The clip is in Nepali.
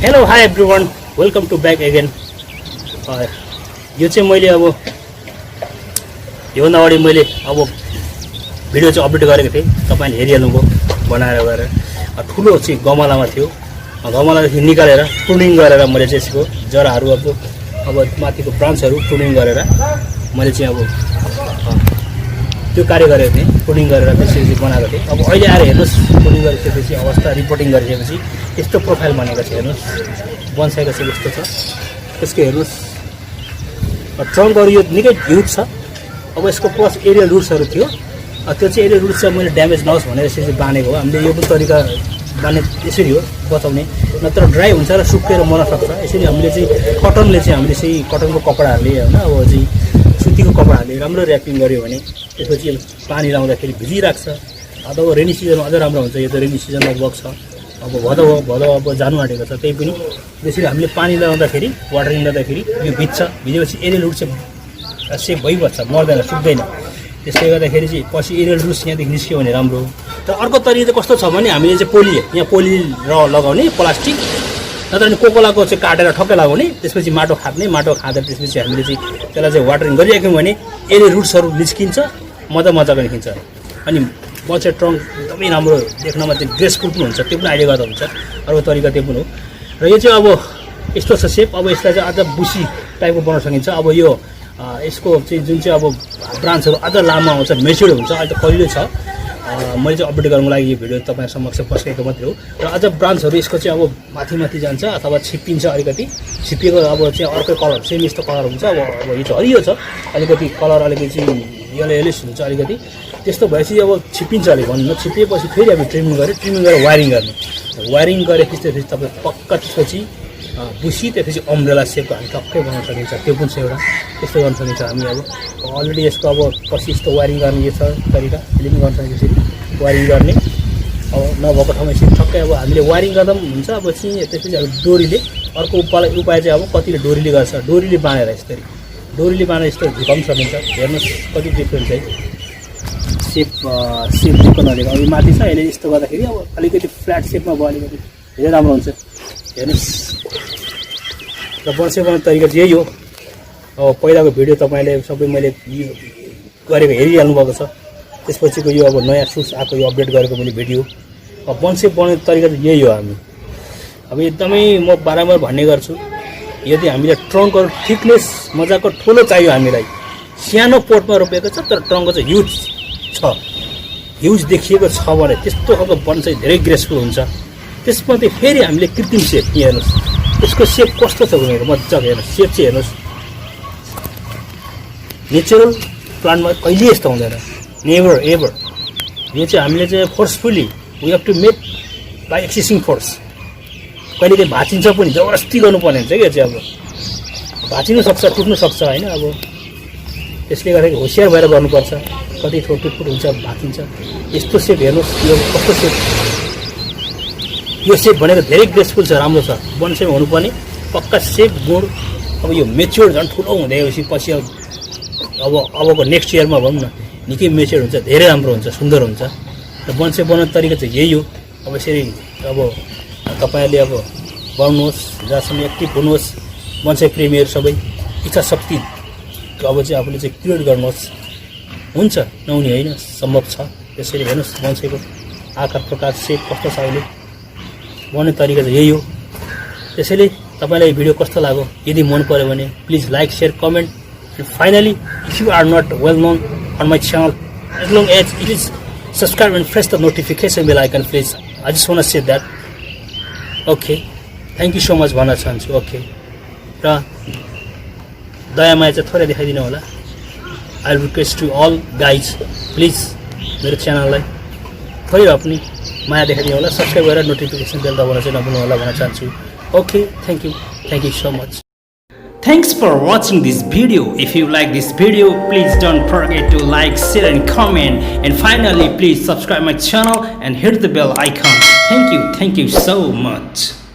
Hello hi everyone, welcome to back again. यो चाहिँ मैले अब योभन्दा अगाडि मैले अब भिडियो चाहिँ अपलोड गरेको थिएँ, तपाईँले हेरिहाल्नुभयो बनाएर गएर। ठुलो चाहिँ गमलामा थियो, गमलादेखि निकालेर प्रुनिङ गरेर मैले चाहिँ यसको जराहरू अब माथिको ब्रान्चहरू प्रुनिङ गरेर मैले चाहिँ अब त्यो कार्य गरेको थिएँ। प्रुनिङ गरेर त्यसरी बनाएको थिएँ। अब अहिले आएर हेर्नुहोस्, प्रुनिङ गरिसकेपछि अवस्था रिपोर्टिङ गरिसकेपछि यस्तो प्रोफाइल बनेको छ। हेर्नुहोस् बोन्साईको चाहिँ यस्तो छ, त्यसको हेर्नुहोस् ट्रङ्कहरू यो निकै ह्युज छ। अब यसको प्लस एरियल रुट्सहरू थियो, त्यो चाहिँ एरियल रुट्स चाहिँ मैले ड्यामेज नहोस् भनेर यसरी बाँधेको हो। हामीले यो पनि तरिका बाँध्ने यसरी हो बचाउने, नत्र ड्राई हुन्छ र सुकेर मर्न सक्छ। यसरी हामीले चाहिँ कटनले चाहिँ हामीले चाहिँ कटनको कपडाहरूले होइन अब चाहिँ सुतीको कपडाहरूले राम्रो ऱ्यापिङ गऱ्यो भने त्यसपछि पानी लाउँदाखेरि भिजिराख्छ। अथवा रेनी सिजनमा अझ राम्रो हुन्छ। यो त रेनी सिजनमा बग्छ। अब भदौ अब जानु आँटेको छ, त्यही पनि त्यसरी हामीले पानी लगाउँदाखेरि वाटरिङ गर्दाखेरि यो भिज्छ। भिजेपछि एरियल रुट चाहिँ सेप भइबस्छ, मर्दैन, सुक्दैन। त्यसले गर्दाखेरि चाहिँ पछि एरियल रुट्स यहाँदेखि निस्क्यो भने राम्रो हो। र अर्को तरिका चाहिँ कस्तो छ भने हामीले चाहिँ यहाँ पोली र लगाउने प्लास्टिक, नत्र भने कोकोलाको चाहिँ काटेर ठक्कै लगाउने, त्यसपछि माटो खाँद्ने, माटो खाँदा त्यसपछि हामीले चाहिँ त्यसलाई चाहिँ वाटरिङ गरिराख्यौँ भने एरियल रुट्सहरू निस्किन्छ, मजाको निस्किन्छ। अनि बन्साई ट्रङ्क एकदमै राम्रो देख्नमा चाहिँ ग्रेसफुल पनि हुन्छ। त्यो पनि अहिले गर्दा हुन्छ, अर्को तरिका त्यो पनि हो। र यो चाहिँ अब यस्तो छ सेप। अब यसलाई चाहिँ अझ बुसी टाइपको बनाउन सकिन्छ। अब यो यसको चाहिँ जुन चाहिँ अब ब्रान्चहरू अझ लामो आउँछ, मेच्योर हुन्छ। अहिले त कहिले छ, मैले चाहिँ अपडेट गर्नुको लागि यो भिडियो तपाईँ समक्ष पस्केको मात्रै हो। र अझ ब्रान्चहरू यसको चाहिँ अब माथि जान्छ अथवा छिप्पिन्छ, अलिकति छिप्पिएको अब चाहिँ अर्कै कलर सेम यस्तो कलर हुन्छ। अब यो चाहिँ हरियो छ, अलिकति कलर अलिकति चाहिँ येलोइस हुन्छ अलिकति। त्यस्तो भएपछि अब छिप्पिन्छ अलिक भन्नु न। छिप्पिएपछि फेरि अब ट्रिमिङ गरेर वायरिङ गर्ने। वायरिङ गरेपछि त्यसपछि तपाईँ पक्का त्यसपछि बुसी, त्यसपछि अम्ब्रेला सेपको हामी टक्कै बनाउन सकिन्छ। त्यो पनि छ एउटा, त्यस्तो गर्न सकिन्छ हामी। अब अलरेडी यसको अब पछि यस्तो वायरिङ गर्ने यो छ तरिका, यसले पनि गर्न सकिन्छ। यसरी वायरिङ गर्ने, अब नभएको ठाउँमा यसरी ठक्कै अब हामीले वायरिङ गर्दा पनि हुन्छ। अब चाहिँ त्यसपछि अब डोरीले, अर्को उपाय चाहिँ अब कतिले डोरीले गर्छ, डोरीले बाँधेर यसरी डोरीले बाँधेर यस्तो झुकाउनु सकिन्छ। हेर्नुहोस् कति डिफ्रेन्स है, सेप दिएको नदिएको। अब यो माथि छ, यसले यस्तो गर्दाखेरि अब अलिकति फ्ल्याट सेपमा भयो, अलिकति धेरै राम्रो हुन्छ। हेर्नुहोस् र बोन्साई बनाउने तरिका चाहिँ यही हो। अब पहिलाको भिडियो तपाईँले सबै मैले गरेको हेरिहाल्नु भएको छ। त्यसपछिको यो अब नयाँ सुट्स आएको यो अपडेट गरेको मैले भिडियो। अब बोन्साई बनाउने तरिका चाहिँ यही हो। हामी अब एकदमै म बारम्बार भन्ने गर्छु, यदि हामीले ट्रङ्कहरू थिकनेस मजाको ठुलो चाहियो, हामीलाई सानो पोटमा रोपेको छ तर ट्रङ्क चाहिँ ह्युज देखिएको छ भने त्यस्तो खालको बोन्साई धेरै ग्रेसफुल हुन्छ। त्यसमा चाहिँ फेरि हामीले कृत्रिम सेप, हेर्नुहोस् यसको सेप कस्तो छ भनेको मजाको हेर्नुहोस्। सेप चाहिँ हेर्नुहोस्, नेचुरल प्लान्टमा कहिले यस्तो हुँदैन, नेभर एभर। यो चाहिँ हामीले चाहिँ forcefully we have to make by accessing force. कहिले चाहिँ भाँचिन्छ पनि, जबरजस्ती गर्नुपर्ने हुन्छ क्या। चाहिँ अब भाँचिनु सक्छ, टुट्नु सक्छ होइन। अब त्यसले गर्दाखेरि होसियार भएर गर्नुपर्छ। कति टुटफुट हुन्छ, भाँचिन्छ। यस्तो सेप हेर्नुहोस्, यो कस्तो सेप। यो सेप भनेको धेरै ग्रेसफुल छ, राम्रो छ। बोन्साईमा हुनुपर्ने पक्का सेप गुण। अब यो मेच्योर झन् ठुलो हुँदैपछि पछि अबको नेक्स्ट इयरमा भनौँ न, निकै मेच्योर हुन्छ, धेरै राम्रो हुन्छ, सुन्दर हुन्छ। र बोन्साई बनाउने तरिका चाहिँ यही हो। अब यसरी अब तपाईँहरूले अब बनाउनुहोस्, जहाँसम्म एक्टिभ हुनुहोस्। बोन्साई प्रेमीहरू सबै इच्छा शक्ति अब चाहिँ आफूले चाहिँ क्रिएट गर्नुहोस्, हुन्छ नहुने होइन, सम्भव छ। त्यसरी हेर्नुहोस् बोन्साईको आकार प्रकार सेप कस्तो छ अहिले। बनाउने तरिका चाहिँ यही हो। त्यसैले तपाईँलाई भिडियो कस्तो लाग्यो, यदि मन पऱ्यो भने please like, share, comment. And finally if you are not well known on my channel, as long as it is subscribe and press the notification bell icon please. I just want to say that. Okay, thank you so much भन्न चाहन्छु। ओके, र दया माया चाहिँ थोरै देखाइदिनु होला। I request to all guys, please मेरो च्यानललाई थोरै भए पनि माया देखाइदिनु होला। सब्सक्राइब गरेर नोटिफिकेसन बेल दबाउन चाहिँ नभुल्नु होला भन्न चाहन्छु। Okay, thank you so much. Thanks for watching this video. If you like this video, please don't forget to like, share and comment. And finally, please subscribe my channel and hit the bell icon. Thank you so much.